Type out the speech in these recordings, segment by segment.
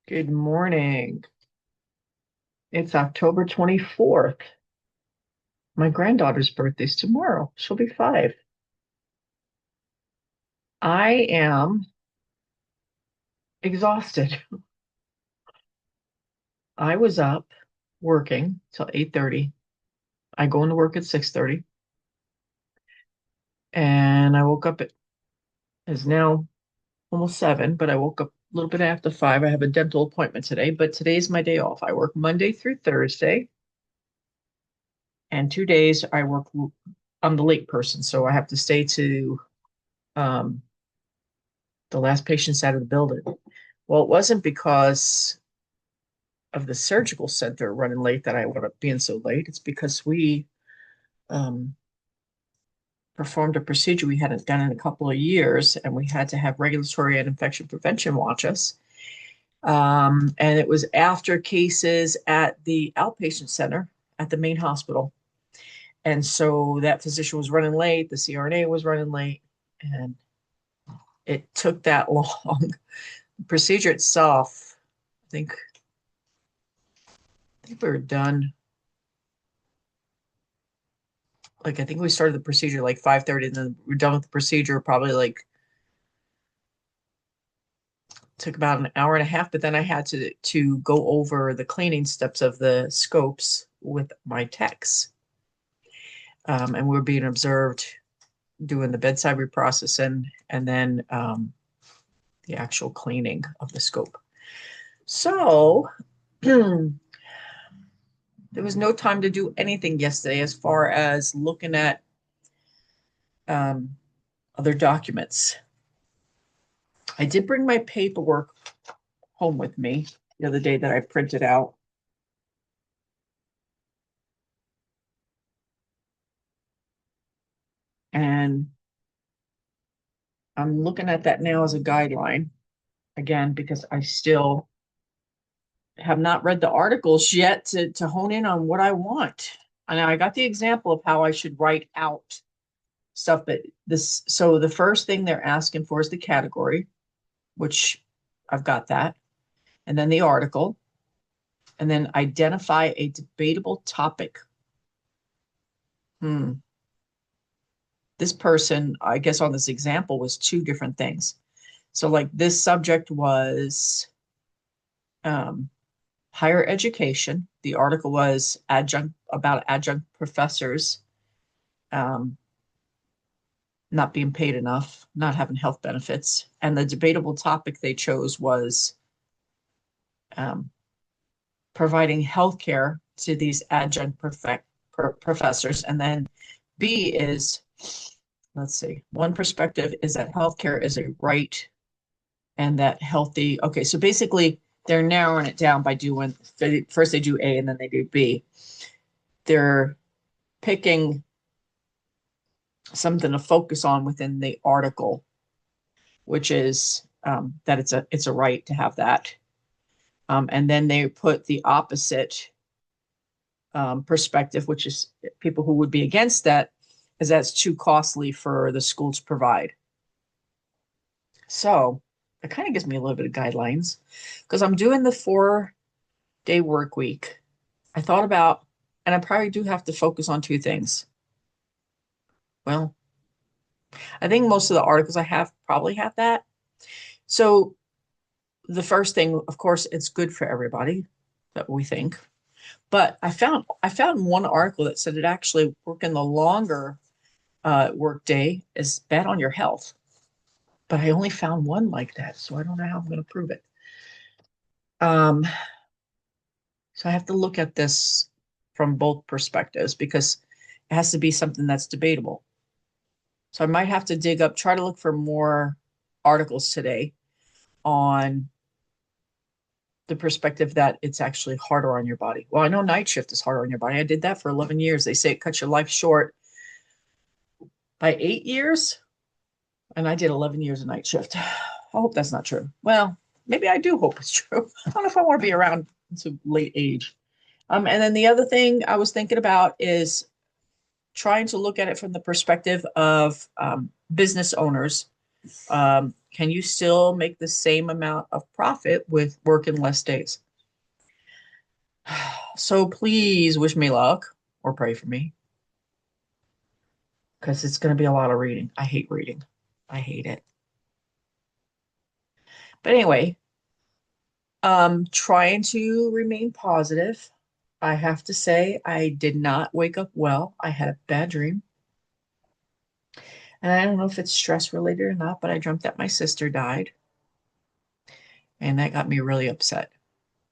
Good morning. It's October 24th. My granddaughter's birthday's tomorrow. She'll be 5. I am exhausted. I was up working till 8:30. I go into work at 6:30, and I woke up it's now almost 7, but I woke up a little bit after 5. I have a dental appointment today, but today's my day off. I work Monday through Thursday, and 2 days I work. I'm the late person, so I have to stay to um, the last patient's out of the building. Well, it wasn't because of the surgical center running late that I wound up being so late. It's because we um, performed a procedure we hadn't done in a couple of years, and we had to have regulatory and infection prevention watch us. And it was after cases at the outpatient center at the main hospital. And so that physician was running late, the CRNA was running late, and it took that long. The procedure itself, I think we were done. Like I think we started the procedure like 5:30, and then we're done with the procedure probably like took about an hour and a half, but then I had to go over the cleaning steps of the scopes with my techs. And we were being observed doing the bedside reprocessing and then the actual cleaning of the scope. So there was no time to do anything yesterday as far as looking at um, other documents. I did bring my paperwork home with me the other day that I printed out. And I'm looking at that now as a guideline again, because I still have not read the articles yet to hone in on what I want. And I got the example of how I should write out stuff, but so the first thing they're asking for is the category, which I've got that, and then the article, and then identify a debatable topic. This person, I guess on this example, was two different things. So like this subject was um, higher education. The article was adjunct professors um, not being paid enough, not having health benefits. And the debatable topic they chose was um, providing health care to these professors. And then B is, let's see, one perspective is that healthcare is a right and that healthy. Okay, so basically they're narrowing it down by doing first they do A and then they do B. They're picking something to focus on within the article, which is that it's a right to have that. And then they put the opposite perspective, which is people who would be against that, is that's too costly for the school to provide. So it kind of gives me a little bit of guidelines because I'm doing the 4-day work week. I thought about, and I probably do have to focus on two things. Well, I think most of the articles I have probably have that. So the first thing, of course, it's good for everybody that we think. But I found one article that said it actually working the longer work day is bad on your health. But I only found one like that, so I don't know how I'm going to prove it. Um, so I have to look at this from both perspectives because it has to be something that's debatable. So I might have to try to look for more articles today on the perspective that it's actually harder on your body. Well, I know night shift is harder on your body. I did that for 11 years. They say it cuts your life short by 8 years, and I did 11 years of night shift. I hope that's not true. Well, maybe I do hope it's true. I don't know if I want to be around to late age. And then the other thing I was thinking about is trying to look at it from the perspective of business owners Can you still make the same amount of profit with working less days? So please wish me luck or pray for me because it's going to be a lot of reading. I hate reading. I hate it. But anyway, trying to remain positive. I have to say, I did not wake up well. I had a bad dream. And I don't know if it's stress related or not, but I dreamt that my sister died. And that got me really upset.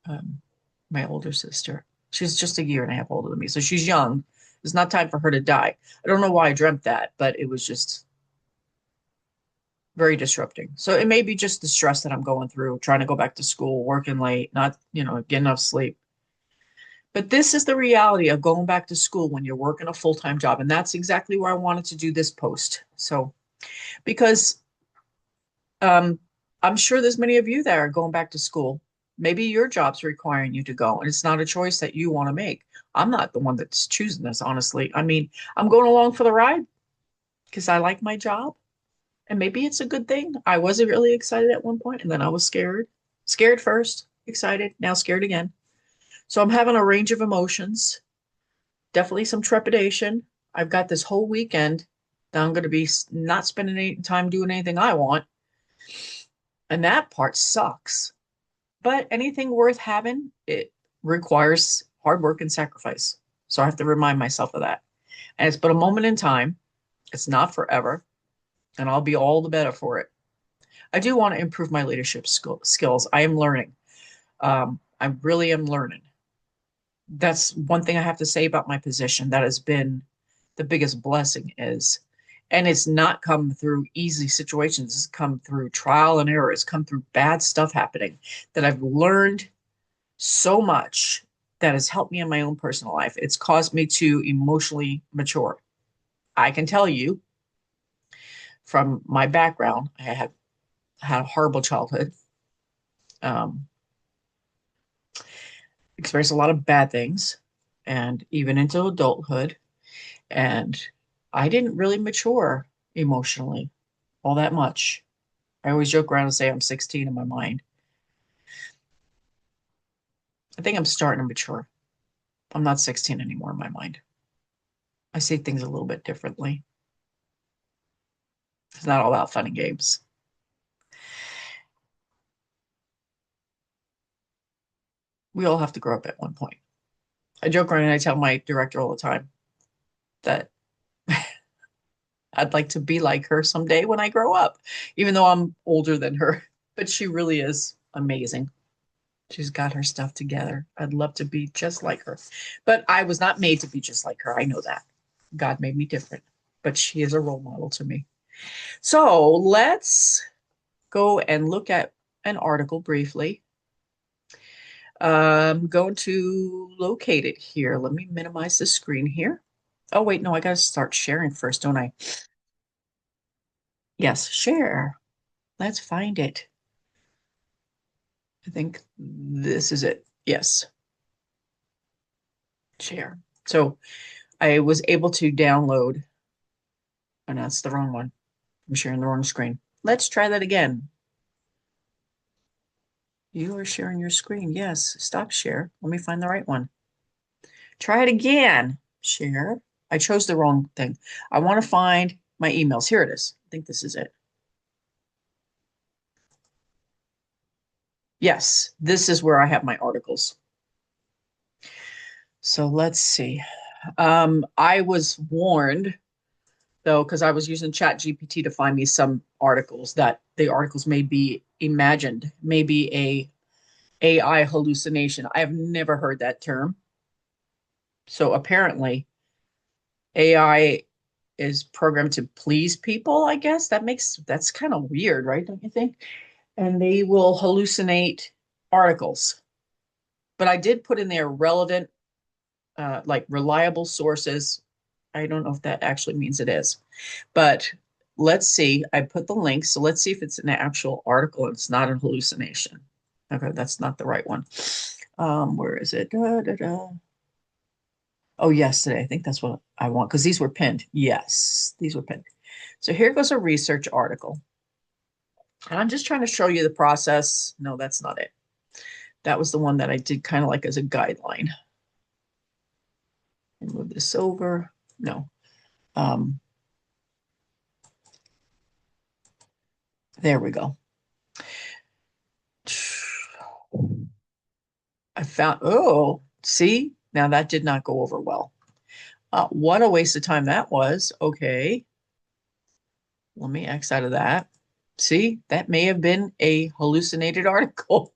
Um, my older sister. She's just a year and a half older than me. So she's young. It's not time for her to die. I don't know why I dreamt that, but it was just very disrupting. So it may be just the stress that I'm going through, trying to go back to school, working late, not, getting enough sleep. But this is the reality of going back to school when you're working a full-time job. And that's exactly where I wanted to do this post. So, because um, I'm sure there's many of you that are going back to school. Maybe your job's requiring you to go, and it's not a choice that you want to make. I'm not the one that's choosing this, honestly. I mean, I'm going along for the ride because I like my job, and maybe it's a good thing. I wasn't really excited at one point, and then I was scared. Scared first, excited, now scared again. So I'm having a range of emotions, definitely some trepidation. I've got this whole weekend that I'm going to be not spending any time doing anything I want. And that part sucks. But anything worth having, it requires hard work and sacrifice. So I have to remind myself of that. And it's but a moment in time. It's not forever. And I'll be all the better for it. I do want to improve my leadership skills. I am learning. I really am learning. That's one thing I have to say about my position that has been the biggest blessing is, and it's not come through easy situations. It's come through trial and error. It's come through bad stuff happening that I've learned so much that has helped me in my own personal life. It's caused me to emotionally mature. I can tell you from my background, I had a horrible childhood, um, experienced a lot of bad things, and even into adulthood. And I didn't really mature emotionally all that much. I always joke around and say I'm 16 in my mind. I think I'm starting to mature. I'm not 16 anymore in my mind. I see things a little bit differently. It's not all about fun and games. We all have to grow up at one point. I joke around and I tell my director all the time that I'd like to be like her someday when I grow up, even though I'm older than her. But she really is amazing. She's got her stuff together. I'd love to be just like her. But I was not made to be just like her. I know that. God made me different. But she is a role model to me. So let's go and look at an article briefly. I'm going to locate it here. Let me minimize the screen here. Oh, wait, no, I got to start sharing first, don't I? Yes, share. Let's find it. I think this is it. Yes, share. So I was able to download, and that's the wrong one. I'm sharing the wrong screen. Let's try that again. You are sharing your screen. Yes, stop share. Let me find the right one. Try it again. Share. I chose the wrong thing. I want to find my emails. Here it is. I think this is it. Yes, this is where I have my articles. So let's see. I was warned though, because I was using Chat GPT to find me some articles that the articles may be imagined, maybe a AI hallucination. I have never heard that term. So apparently AI is programmed to please people, I guess. That's kind of weird, right? Don't you think? And they will hallucinate articles. But I did put in there relevant, like reliable sources. I don't know if that actually means it is, but let's see. I put the link. So let's see if it's an actual article. It's not a hallucination. Okay, that's not the right one. Where is it? Da, da, da. Oh, yesterday. I think that's what I want because these were pinned. Yes, these were pinned. So here goes a research article. And I'm just trying to show you the process. No, that's not it. That was the one that I did kind of like as a guideline. And move this over. No. Um, there we go. I found, oh, see, now that did not go over well. What a waste of time that was. Okay, let me X out of that. See, that may have been a hallucinated article.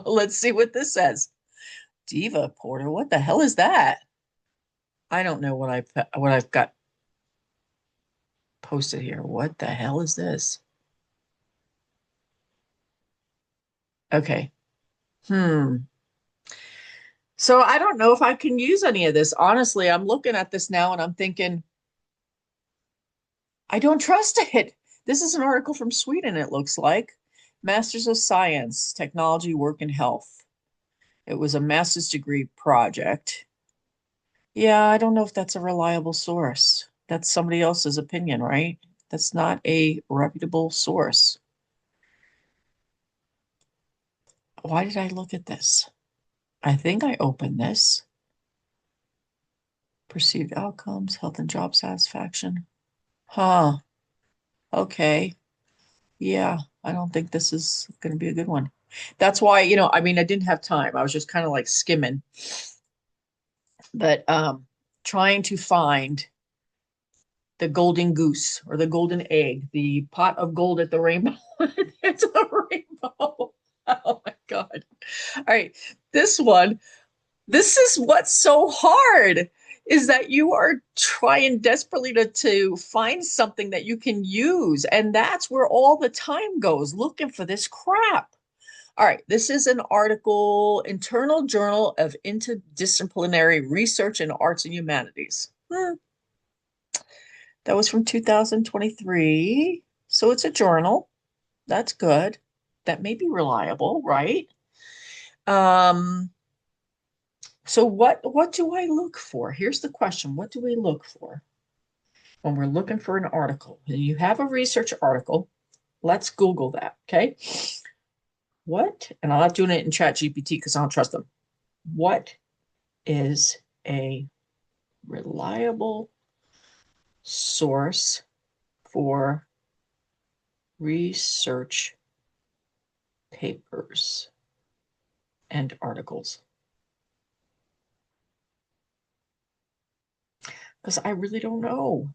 Let's see what this says. Diva Porter, what the hell is that? I don't know what I've got posted here. What the hell is this? Okay. Hmm. So I don't know if I can use any of this. Honestly, I'm looking at this now and I'm thinking, I don't trust it. This is an article from Sweden, it looks like. Masters of Science, Technology, Work, and Health. It was a master's degree project. Yeah, I don't know if that's a reliable source. That's somebody else's opinion, right? That's not a reputable source. Why did I look at this? I think I opened this. Perceived outcomes, health and job satisfaction. Huh. Okay. Yeah, I don't think this is going to be a good one. That's why, I mean, I didn't have time. I was just kind of like skimming, but trying to find the golden goose or the golden egg, the pot of gold at the rainbow. It's a rainbow. Oh my God. All right. This one, this is what's so hard is that you are trying desperately to find something that you can use. And that's where all the time goes looking for this crap. All right, this is an article, Internal Journal of Interdisciplinary Research in Arts and Humanities. That was from 2023. So it's a journal. That's good. That may be reliable, right? Um, so what do I look for? Here's the question. What do we look for when we're looking for an article? You have a research article. Let's Google that, okay? What? And I'm not doing it in Chat GPT because I don't trust them. What is a reliable source for research papers and articles? Because I really don't know.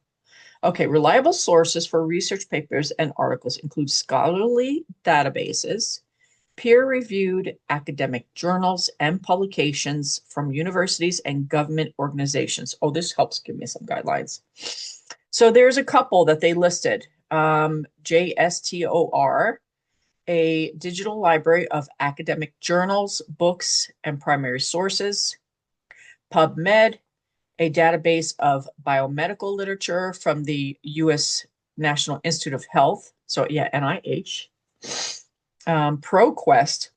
Okay, reliable sources for research papers and articles include scholarly databases, peer-reviewed academic journals, and publications from universities and government organizations. Oh, this helps give me some guidelines. So there's a couple that they listed. JSTOR, a digital library of academic journals, books, and primary sources. PubMed, a database of biomedical literature from the U.S. National Institute of Health. So yeah, NIH. ProQuest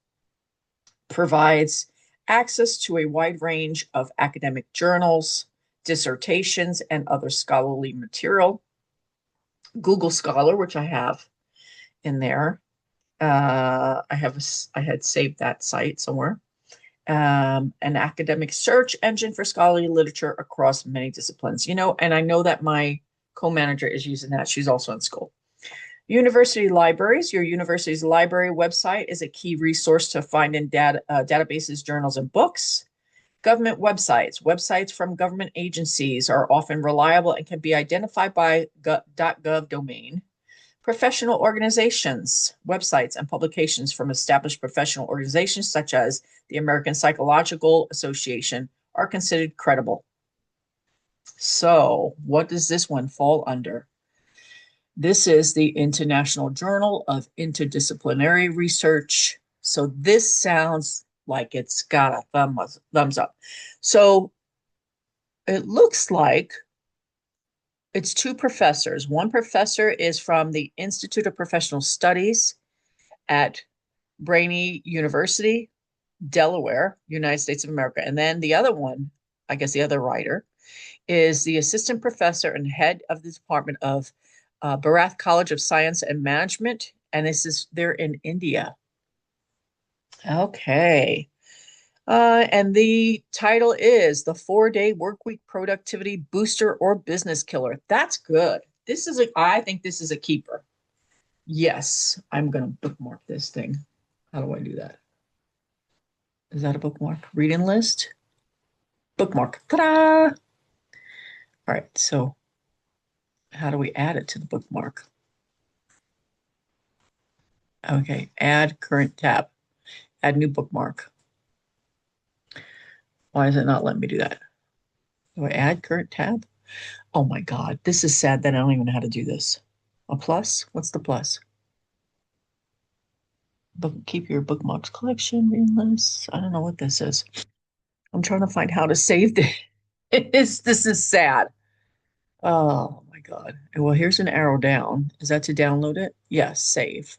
provides access to a wide range of academic journals, dissertations, and other scholarly material. Google Scholar, which I have in there. I had saved that site somewhere. An academic search engine for scholarly literature across many disciplines. And I know that my co-manager is using that. She's also in school. University libraries. Your university's library website is a key resource to find in databases, journals, and books. Government websites. Websites from government agencies are often reliable and can be identified by .gov domain. Professional organizations, websites, and publications from established professional organizations such as the American Psychological Association are considered credible. So, what does this one fall under? This is the International Journal of Interdisciplinary Research. So this sounds like it's got a thumbs up. So it looks like it's two professors. One professor is from the Institute of Professional Studies at Brainerd University, Delaware, United States of America. And then the other one, I guess the other writer, is the assistant professor and head of the Department of Barath College of Science and Management and they're in India. Okay. And the title is The 4-Day Workweek Productivity Booster or Business Killer. That's good. I think this is a keeper. Yes, I'm going to bookmark this thing. How do I do that? Is that a bookmark? Reading list? Bookmark. Ta-da! All right, so how do we add it to the bookmark? Okay, add current tab. Add new bookmark. Why is it not letting me do that? Do I add current tab? Oh my God, this is sad that I don't even know how to do this. A plus? What's the plus? Keep your bookmarks collection, reading lists. I don't know what this is. I'm trying to find how to save this. This is sad. Oh my God. Well, here's an arrow down. Is that to download it? Yes, save.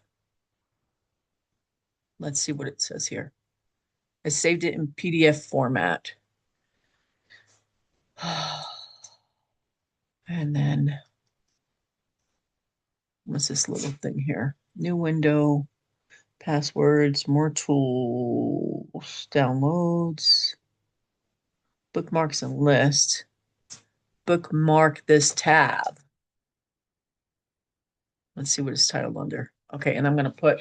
Let's see what it says here. I saved it in PDF format. And then what's this little thing here? New window, passwords, more tools, downloads, bookmarks and list. Bookmark this tab. Let's see what it's titled under. Okay, and I'm going to put,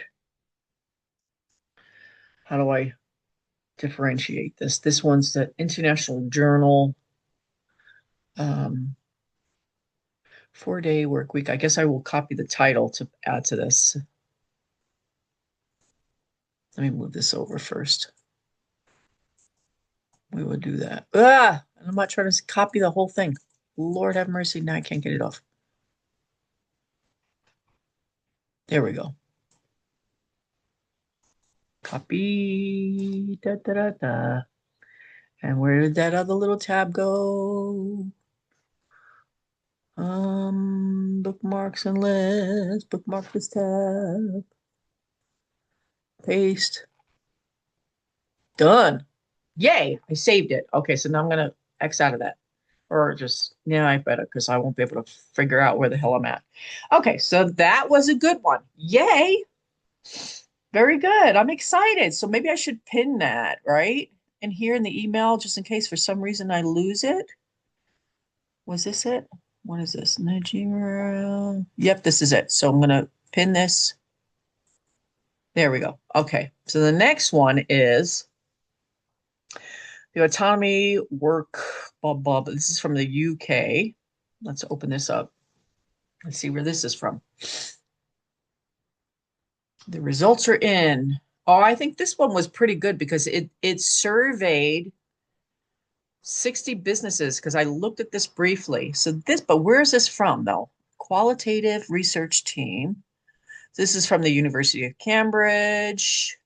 how do I differentiate this? This one's the International Journal 4-Day Work Week. I guess I will copy the title to add to this. Let me move this over first. We will do that. I'm not trying to copy the whole thing. Lord have mercy. Now I can't get it off. There we go. Copy. Da, da, da, da. And where did that other little tab go? Bookmarks and lists. Bookmark this tab. Paste. Done. Yay, I saved it. Okay, so now I'm gonna X out of that. Or just, yeah, I better because I won't be able to figure out where the hell I'm at. Okay, so that was a good one. Yay. Very good. I'm excited. So maybe I should pin that, right? And here in the email, just in case for some reason I lose it. Was this it? What is this? Nigeria. Yep, this is it. So I'm going to pin this. There we go. Okay. So the next one is the autonomy work, blah, blah, blah. This is from the UK. Let's open this up. Let's see where this is from. The results are in. Oh, I think this one was pretty good because it surveyed 60 businesses because I looked at this briefly. But where is this from though? Qualitative research team. This is from the University of Cambridge.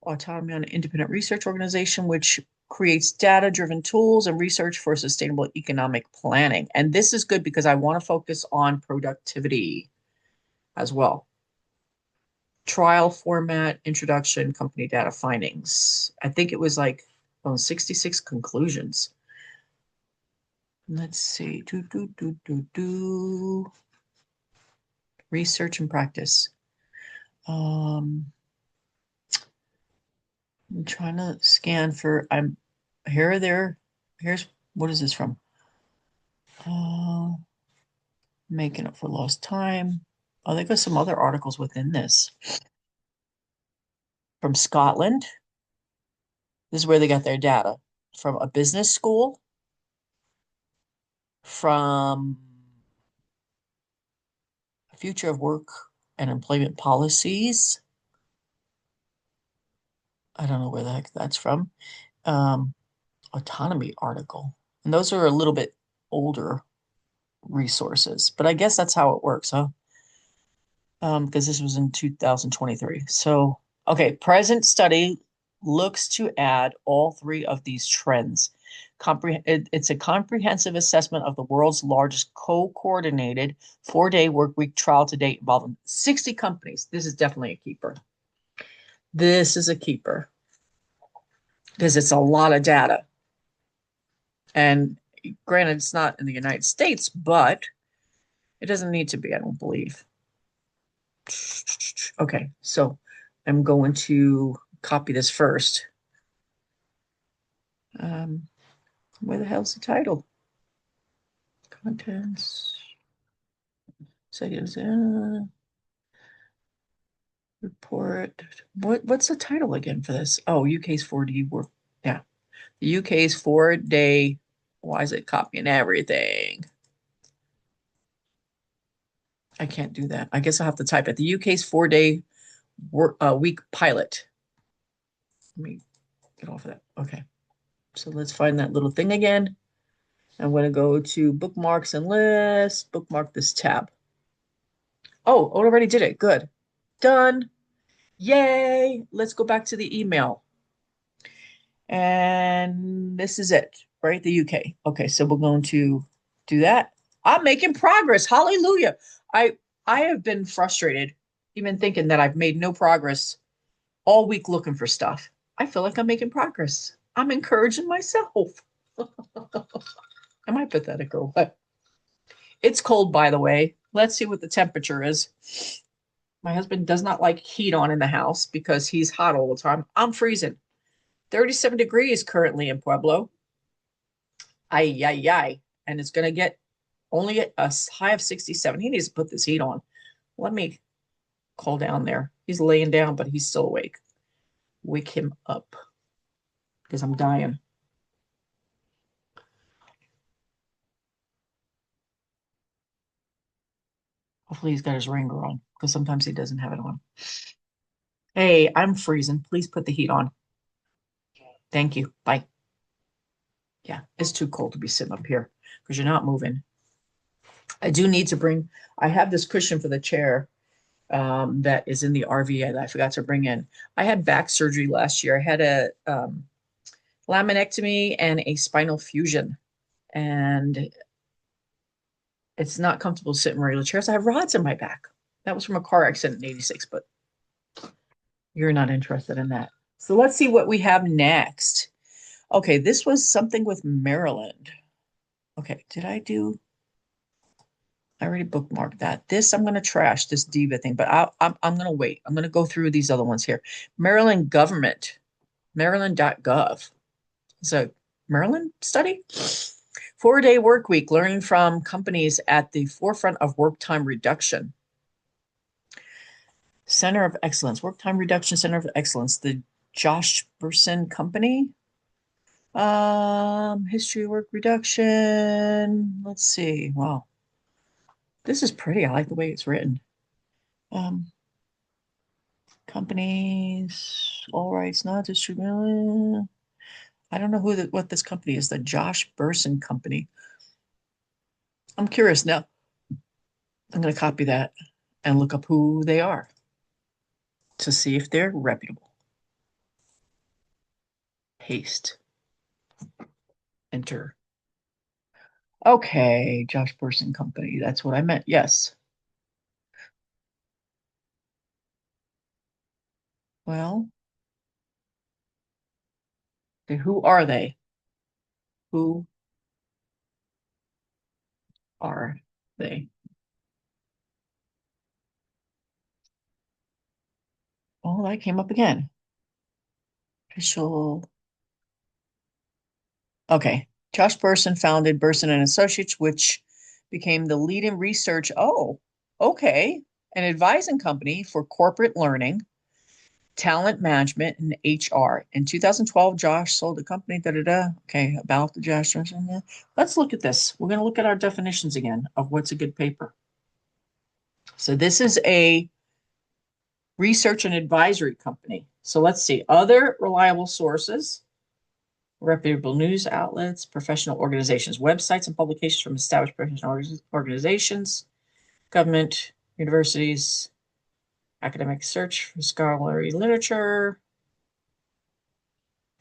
Autonomy on an independent research organization, which creates data-driven tools and research for sustainable economic planning. And this is good because I want to focus on productivity as well. Trial format, introduction, company data findings. I think it was like 66 conclusions. Let's see. Research and practice. I'm trying to scan for, here or there. What is this from? Making up for lost time. Oh, they got some other articles within this. From Scotland. This is where they got their data. From a business school. From Future of Work and Employment Policies. I don't know where the heck that's from. Autonomy article. And those are a little bit older resources, but I guess that's how it works, huh? Because this was in 2023. So, okay, present study looks to add all three of these trends. It's a comprehensive assessment of the world's largest co-coordinated 4-day workweek trial to date involving 60 companies. This is definitely a keeper. This is a keeper because it's a lot of data. And granted, it's not in the United States, but it doesn't need to be, I don't believe. Okay, so I'm going to copy this first. Um, where the hell's the title? Contents. Settings. Report. What's the title again for this? Oh, UK's 4D work. Yeah. The UK's 4-day. Why is it copying everything? I can't do that. I guess I'll have to type it. The UK's 4-day week pilot. Let me get off of that. Okay. So let's find that little thing again. I'm going to go to bookmarks and lists, bookmark this tab. Oh, it already did it. Good. Done. Yay. Let's go back to the email. And this is it, right? The UK. Okay, so we're going to do that. I'm making progress. Hallelujah. I I have been frustrated, even thinking that I've made no progress all week looking for stuff. I feel like I'm making progress. I'm encouraging myself. Am I pathetic or what? It's cold, by the way. Let's see what the temperature is. My husband does not like heat on in the house because he's hot all the time. I'm freezing. 37 degrees currently in Pueblo. Ay, ay, ay. And it's going to get only a high of 67. He needs to put this heat on. Let me call down there. He's laying down, but he's still awake. Wake him up because I'm dying. Hopefully he's got his ringer on because sometimes he doesn't have it on. Hey, I'm freezing. Please put the heat on. Thank you. Bye. Yeah, it's too cold to be sitting up here because you're not moving. I do need to bring, I have this cushion for the chair that is in the RV that I forgot to bring in. I had back surgery last year. I had a laminectomy and a spinal fusion, and it's not comfortable to sit in regular chairs. I have rods in my back. That was from a car accident in 86, but you're not interested in that. So let's see what we have next. Okay, this was something with Maryland. Okay, did I do? I already bookmarked that. This I'm going to trash this diva thing, but I'm going to wait. I'm going to go through these other ones here. Maryland government, Maryland.gov. It's a Maryland study. 4-day work week, learning from companies at the forefront of work time reduction. Center of Excellence, Work Time Reduction Center of Excellence, the Josh Bersin Company. History of work reduction. Let's see. Wow. This is pretty. I like the way it's written. Um, companies, all rights not distributed. I don't know what this company is, the Josh Bersin Company. I'm curious now. I'm going to copy that and look up who they are to see if they're reputable. Paste. Enter. Okay, Josh Bersin Company. That's what I meant. Yes. Well, who are they? Who are they? Oh, that came up again. Official. Okay. Josh Bersin founded Bersin and Associates, which became the leading research. Oh, okay. An advising company for corporate learning, talent management, and HR. In 2012, Josh sold the company. Da da da. Okay, about the Josh. Let's look at this. We're going to look at our definitions again of what's a good paper. So this is a research and advisory company. So let's see. Other reliable sources, reputable news outlets, professional organizations, websites and publications from established professional organizations, government, universities, academic search for scholarly literature.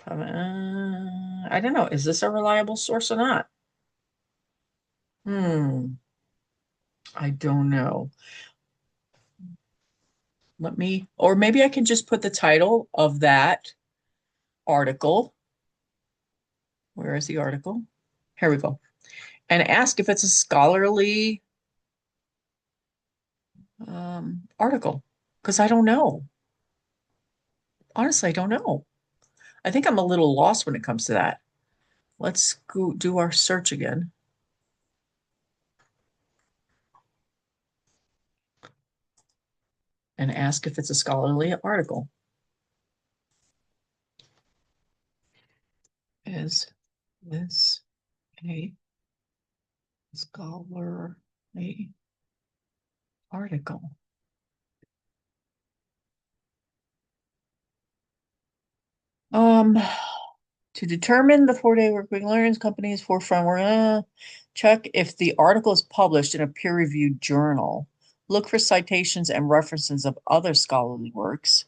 I don't know. Is this a reliable source or not? I don't know. Or maybe I can just put the title of that article. Where is the article? Here we go. And ask if it's a scholarly. Article, because I don't know. Honestly, I don't know. I think I'm a little lost when it comes to that. Let's go do our search again and ask if it's a scholarly article. Is this a scholarly article? Um, to determine the 4-day work week learns companies forefront, we're gonna check if the article is published in a peer-reviewed journal. Look for citations and references of other scholarly works.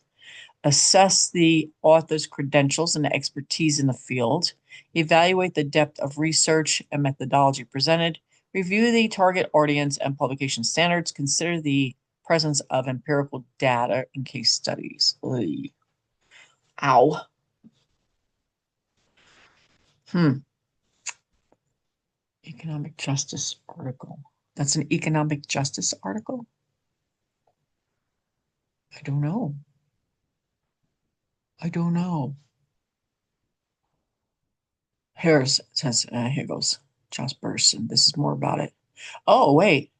Assess the author's credentials and expertise in the field. Evaluate the depth of research and methodology presented. Review the target audience and publication standards. Consider the presence of empirical data in case studies. Oy. Ow. Hmm. Economic justice article. That's an economic justice article? I don't know. I don't know. Here's it says here goes. Just Burson. This is more about it. Oh, wait.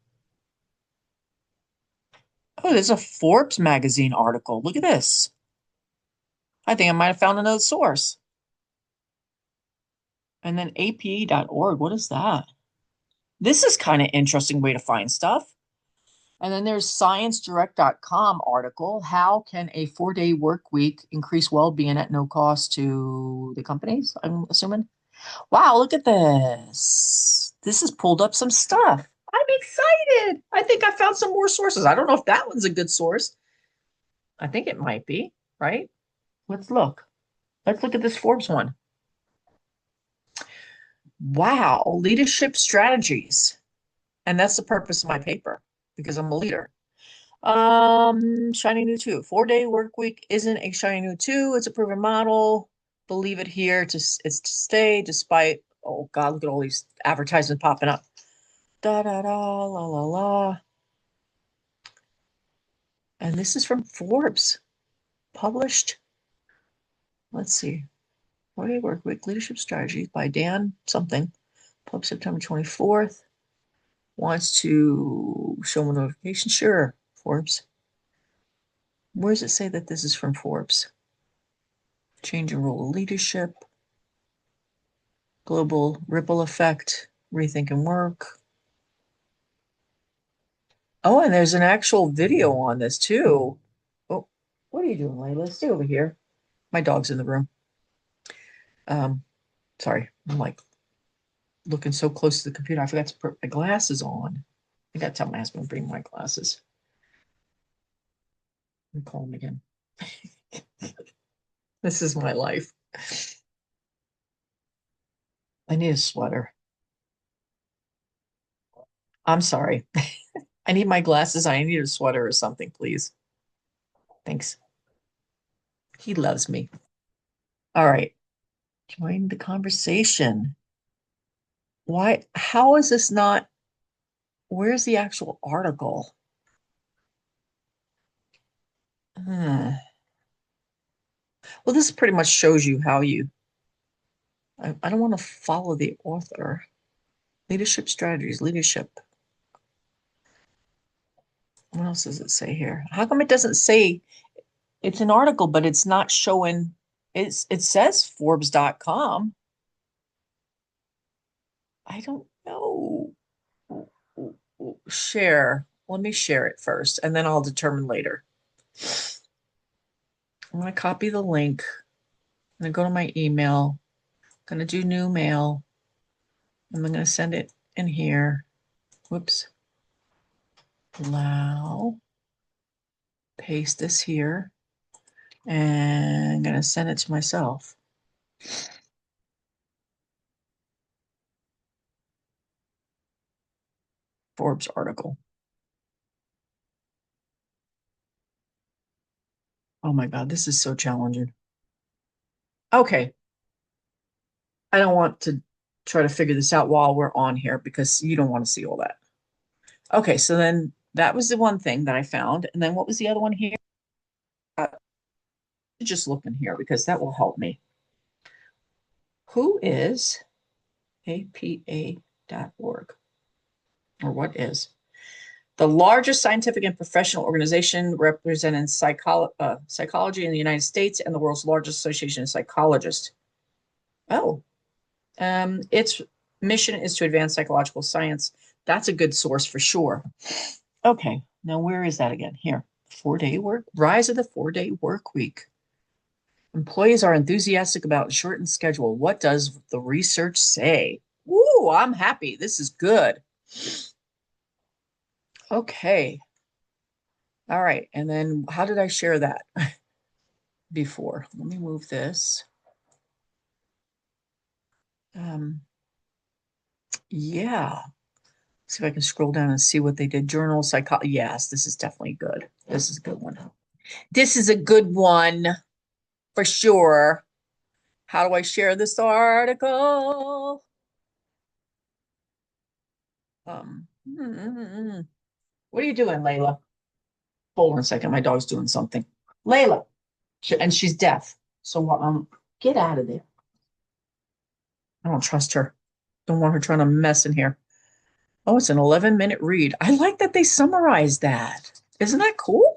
Oh, there's a Forbes magazine article. Look at this. I think I might have found another source. And then APA.org. What is that? This is kind of interesting way to find stuff. And then there's ScienceDirect.com article. How can a 4-day work week increase well-being at no cost to the companies? I'm assuming. Wow, look at this. This has pulled up some stuff. I'm excited. I think I found some more sources. I don't know if that one's a good source. I think it might be, right? Let's look. Let's look at this Forbes one. Wow, leadership strategies. And that's the purpose of my paper because I'm a leader. Shiny new two. 4-day work week isn't a shiny new two. It's a proven model. Believe it here. It's to stay despite, oh God, look at all these advertisements popping up. Da da da la la la. And this is from Forbes, published. Let's see. 4-day work week leadership strategies by Dan something. Published September 24th. Wants to show a notification? Sure, Forbes. Where does it say that this is from Forbes? Change in role of leadership, global ripple effect, rethinking work. Oh, and there's an actual video on this too. Oh, what are you doing, Layla? Stay over here. My dog's in the room. Um, sorry, I'm like looking so close to the computer. I forgot to put my glasses on. I gotta tell my husband to bring my glasses. And call him again. This is my life. I need a sweater. I'm sorry. I need my glasses. I need a sweater or something, please. Thanks. He loves me. All right. Join the conversation. Why? How is this not? Where's the actual article? Hmm. Well, this pretty much shows you how you. I don't want to follow the author. Leadership strategies, leadership. What else does it say here? How come it doesn't say it's an article, but it's not showing? It says Forbes.com. I don't know. Share. Let me share it first, and then I'll determine later. I'm going to copy the link. I'm going to go to my email. I'm going to do new mail. I'm going to send it in here. Whoops. Allow. Paste this here. And I'm going to send it to myself. Forbes article. Oh my God, this is so challenging. Okay. I don't want to try to figure this out while we're on here because you don't want to see all that. Okay, so then that was the one thing that I found. And then what was the other one here? Just look in here because that will help me. Who is APA.org? Or what is? The largest scientific and professional organization representing psychology in the United States and the world's largest association of psychologists. Oh, its mission is to advance psychological science. That's a good source for sure. Okay, now where is that again? Here, 4-day work, rise of the 4-day work week. Employees are enthusiastic about a shortened schedule. What does the research say? Ooh, I'm happy. This is good. Okay. All right. And then how did I share that before? Let me move this. Yeah. See if I can scroll down and see what they did. Journal psychology. Yes, this is definitely good. This is a good one. This is a good one for sure. How do I share this article? What are you doing, Layla? Hold on a second. My dog's doing something. Layla. And she's deaf. So get out of there. I don't trust her. Don't want her trying to mess in here. Oh, it's an 11-minute read. I like that they summarized that. Isn't that cool?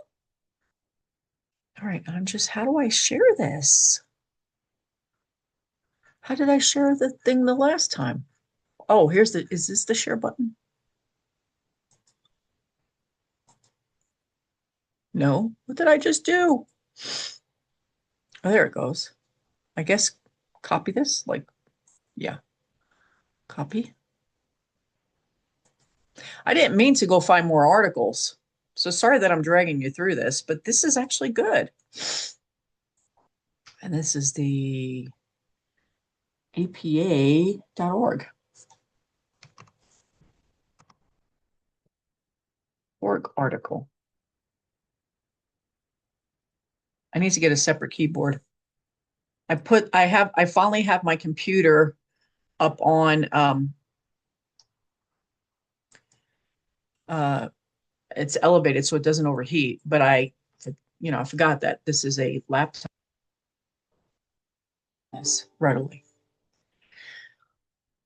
All right, how do I share this? How did I share the thing the last time? Oh, is this the share button? No. What did I just do? Oh, there it goes. I guess copy this. Yeah, copy. I didn't mean to go find more articles. So sorry that I'm dragging you through this, but this is actually good. And this is the APA.org. Org article. I need to get a separate keyboard. I finally have my computer up on it's elevated so it doesn't overheat, but I forgot that this is a laptop readily.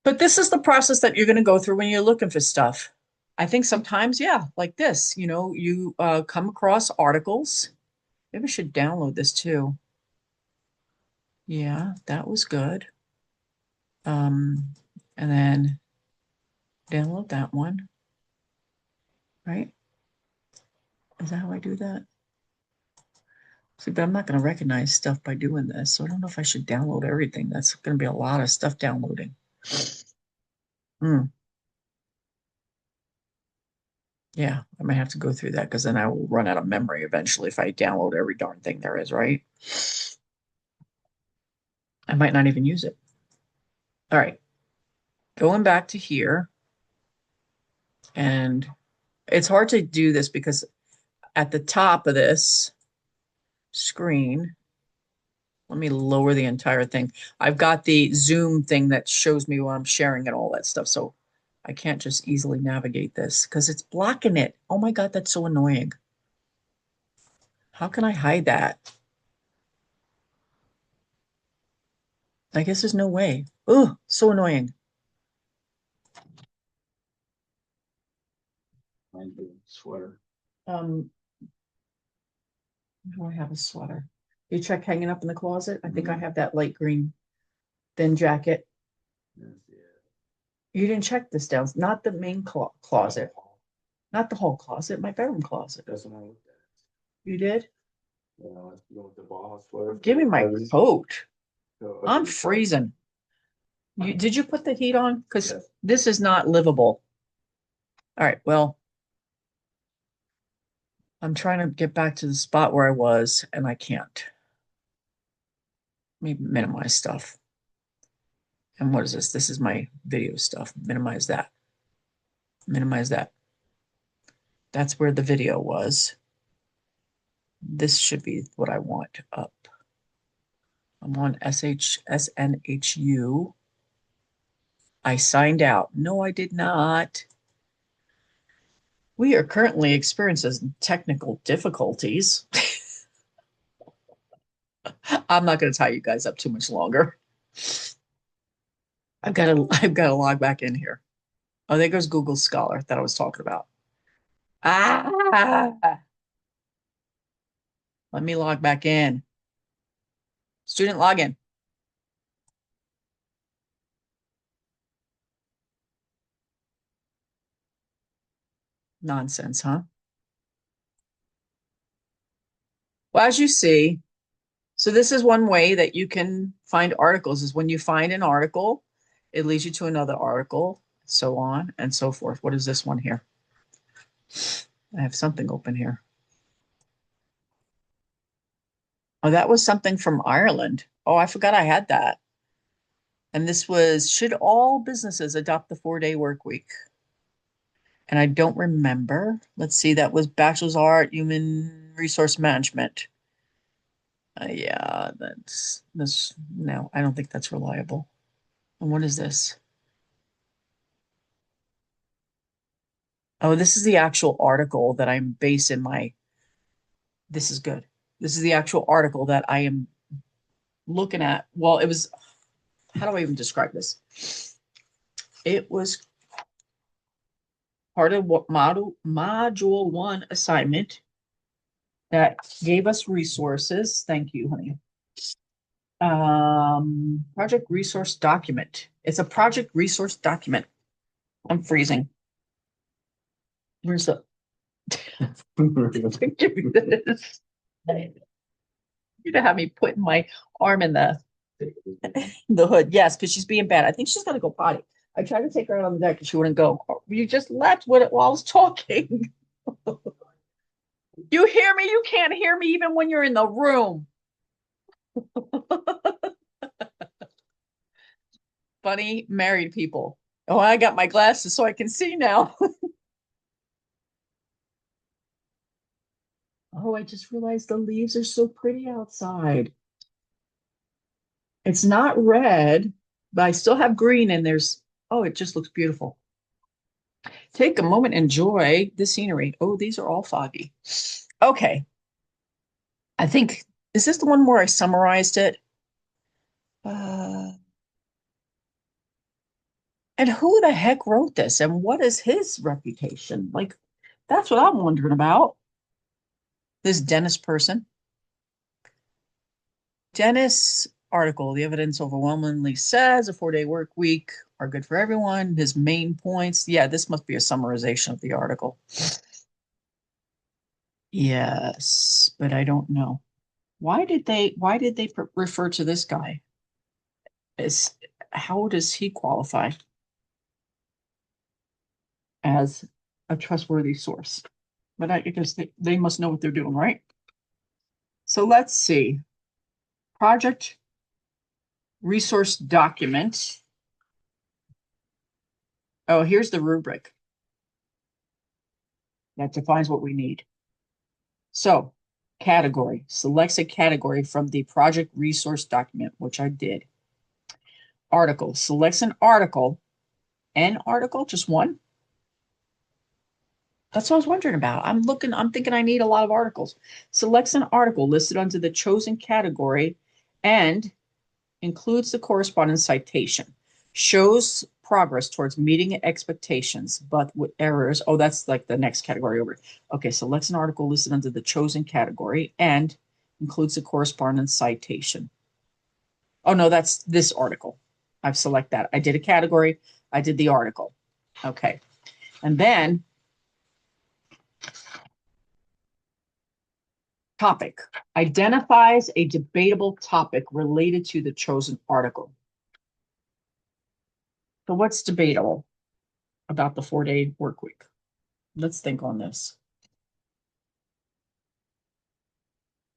But this is the process that you're going to go through when you're looking for stuff. I think sometimes, yeah, like this, you come across articles. Maybe I should download this too. Yeah, that was good. And then download that one, right? Is that how I do that? See, but I'm not going to recognize stuff by doing this. So I don't know if I should download everything. That's going to be a lot of stuff downloading. Yeah, I might have to go through that because then I will run out of memory eventually if I download every darn thing there is, right? I might not even use it. All right. Going back to here. And it's hard to do this because at the top of this screen, let me lower the entire thing. I've got the Zoom thing that shows me what I'm sharing and all that stuff. So I can't just easily navigate this because it's blocking it. Oh my God, that's so annoying. How can I hide that? I guess there's no way. Oh, so annoying. Sweater. Do I have a sweater? You check hanging up in the closet? I think I have that light green thin jacket. You didn't check this down. Not the main closet. Not the whole closet, my bedroom closet. That's what I looked at. You did? Yeah, you want the boss sweater? Give me my coat. I'm freezing. Did you put the heat on? Because this is not livable. All right, well, I'm trying to get back to the spot where I was, and I can't. Let me minimize stuff. And what is this? This is my video stuff. Minimize that. Minimize that. That's where the video was. This should be what I want up. I'm on SNHU. I signed out. No, I did not. We are currently experiencing technical difficulties. I'm not going to tie you guys up too much longer. I've got to log back in here. Oh, there goes Google Scholar that I was talking about. Ah, let me log back in. Student login. Nonsense, huh? Well, as you see, so this is one way that you can find articles is when you find an article, it leads you to another article, so on and so forth. What is this one here? I have something open here. Oh, that was something from Ireland. Oh, I forgot I had that. And this was, should all businesses adopt the 4-day work week? And I don't remember. Let's see, that was Bachelor's Art, Human Resource Management. Yeah, that's this. No, I don't think that's reliable. And what is this? Oh, this is the actual article that I'm basing my. This is good. This is the actual article that I am looking at. Well, it was. How do I even describe this? It was part of what module one assignment that gave us resources. Thank you, honey. Project resource document. It's a project resource document. I'm freezing. Where's the give me this? You to have me putting my arm in the hood. Yes, because she's being bad. I think she's gonna go potty. I tried to take her out on the deck and she wouldn't go. You just left with it while I was talking. You hear me? You can't hear me even when you're in the room. Funny married people. Oh, I got my glasses so I can see now. Oh, I just realized the leaves are so pretty outside. It's not red, but I still have green and there's, oh, it just looks beautiful. Take a moment, enjoy the scenery. Oh, these are all foggy. Okay. I think, is this the one where I summarized it? Uh, and who the heck wrote this and what is his reputation? Like, that's what I'm wondering about. This Dennis person. Dennis article, the evidence overwhelmingly says a 4-day work week are good for everyone. His main points. Yeah, this must be a summarization of the article. Yes, but I don't know. Why did they refer to this guy? Is how does he qualify as a trustworthy source? But I guess they must know what they're doing, right? So let's see. Project resource document. Oh, here's the rubric that defines what we need. So, category selects a category from the project resource document, which I did. Article selects an article, just one. That's what I was wondering about. I'm thinking I need a lot of articles. Selects an article listed under the chosen category and includes the corresponding citation. Shows progress towards meeting expectations, but with errors. Oh, that's like the next category over. Okay, selects an article listed under the chosen category and includes the corresponding citation. Oh, no, that's this article. I've select that. I did a category. I did the article. Okay. And then topic identifies a debatable topic related to the chosen article. So what's debatable about the 4-day work week? Let's think on this.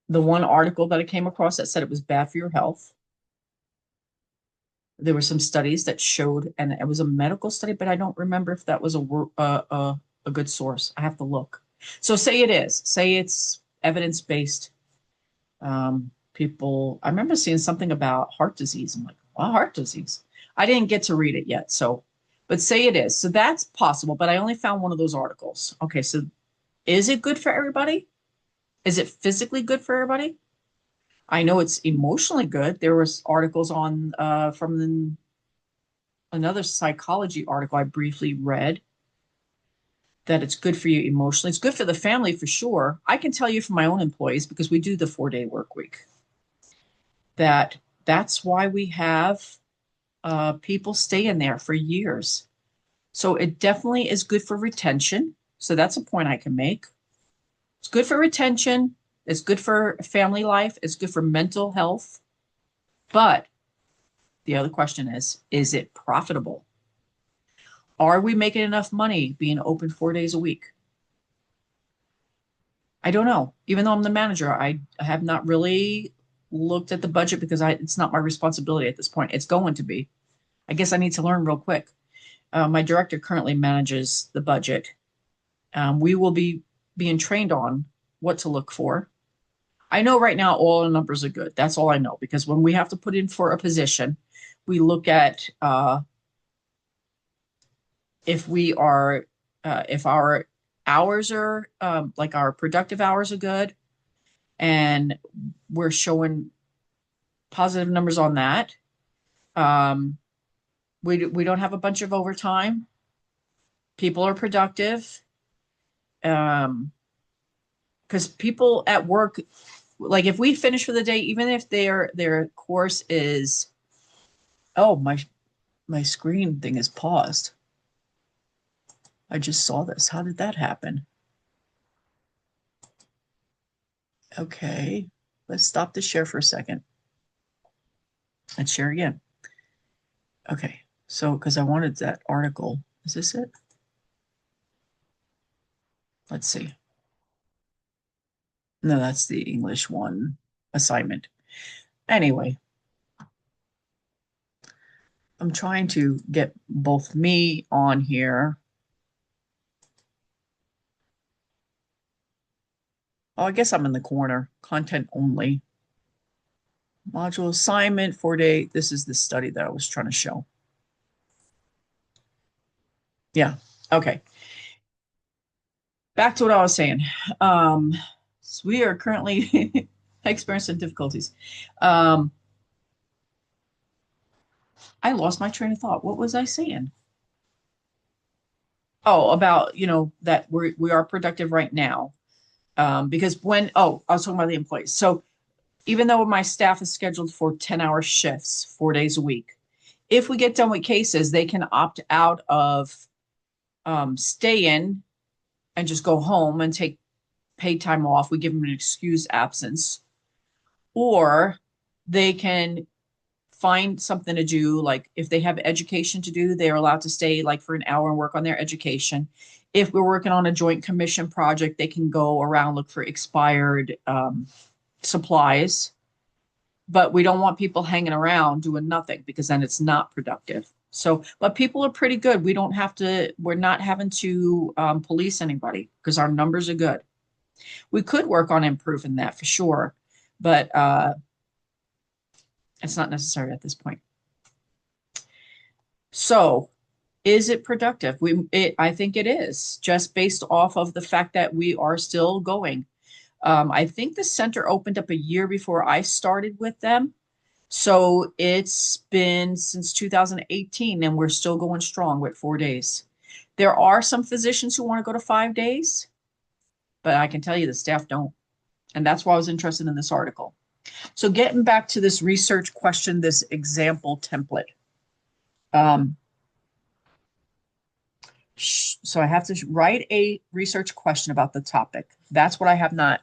The one article that I came across that said it was bad for your health. There were some studies that showed, and it was a medical study, but I don't remember if that was a good source. I have to look. So say it is. Say it's evidence-based. People, I remember seeing something about heart disease. I'm like, well, heart disease. I didn't get to read it yet, so But say it is. So that's possible, but I only found one of those articles. Okay, so is it good for everybody? Is it physically good for everybody? I know it's emotionally good. There was articles on another psychology article I briefly read that it's good for you emotionally. It's good for the family for sure. I can tell you from my own employees because we do the 4-day work week that that's why we have people stay in there for years. So it definitely is good for retention. So that's a point I can make. It's good for retention. It's good for family life. It's good for mental health. But the other question is it profitable? Are we making enough money being open 4 days a week? I don't know. Even though I'm the manager, I have not really looked at the budget because it's not my responsibility at this point. It's going to be. I guess I need to learn real quick. My director currently manages the budget. We will be being trained on what to look for. I know right now all the numbers are good. That's all I know because when we have to put in for a position, we look at if we are if our hours are like our productive hours are good and we're showing positive numbers on that. Um, we don't have a bunch of overtime. People are productive. Because people at work, like if we finish for the day, even if their course is, oh my screen thing is paused. I just saw this. How did that happen? Okay, let's stop the share for a second. Let's share again. Okay, so because I wanted that article. Is this it? Let's see. No, that's the English one assignment. Anyway, I'm trying to get both me on here. Oh, I guess I'm in the corner. Content only. Module assignment, 4-day. This is the study that I was trying to show. Yeah. Okay. Back to what I was saying. So we are currently experiencing difficulties. I lost my train of thought. What was I saying? Oh, about, that we are productive right now. Because I was talking about the employees. So even though my staff is scheduled for 10-hour shifts, 4 days a week, if we get done with cases, they can opt out of stay in and just go home and take paid time off. We give them an excused absence, or they can find something to do. Like if they have education to do, they're allowed to stay like for an hour and work on their education. If we're working on a joint commission project, they can go around, look for expired supplies. But we don't want people hanging around doing nothing because then it's not productive. So, but people are pretty good. We're not having to police anybody because our numbers are good. We could work on improving that for sure, but it's not necessary at this point. So, is it productive? I think it is, just based off of the fact that we are still going. I think the center opened up a year before I started with them. So it's been since 2018 and we're still going strong with 4 days. There are some physicians who want to go to 5 days, but I can tell you the staff don't. And that's why I was interested in this article. So getting back to this research question, this example template. So I have to write a research question about the topic. That's what I have not.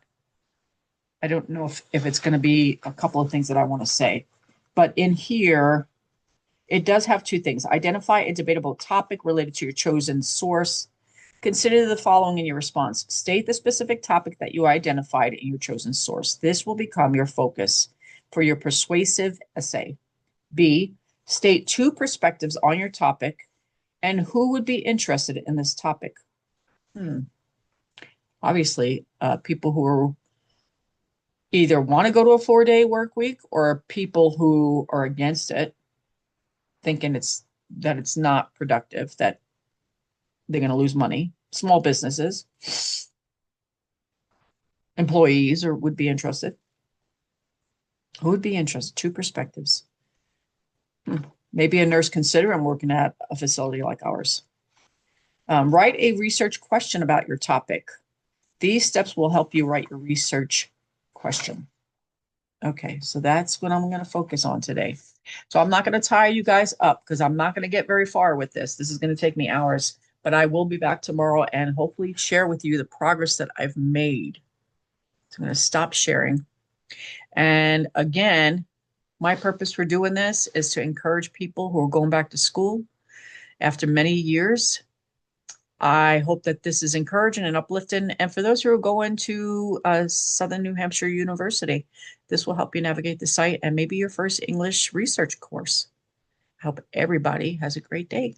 I don't know if it's going to be a couple of things that I want to say. But in here, it does have two things. Identify a debatable topic related to your chosen source. Consider the following in your response. State the specific topic that you identified in your chosen source. This will become your focus for your persuasive essay. B, state two perspectives on your topic and who would be interested in this topic. Obviously, people who are either want to go to a 4-day work week or people who are against it, thinking it's that it's not productive, that they're going to lose money. Small businesses, employees, or would be interested. Who would be interested? Two perspectives. Maybe a nurse considering working at a facility like ours. Write a research question about your topic. These steps will help you write your research question. Okay, so that's what I'm going to focus on today. So I'm not going to tire you guys up because I'm not going to get very far with this. This is going to take me hours, but I will be back tomorrow and hopefully share with you the progress that I've made. So I'm going to stop sharing. And again, my purpose for doing this is to encourage people who are going back to school after many years. I hope that this is encouraging and uplifting. And for those who are going to Southern New Hampshire University, this will help you navigate the site and maybe your first English research course. I hope everybody has a great day.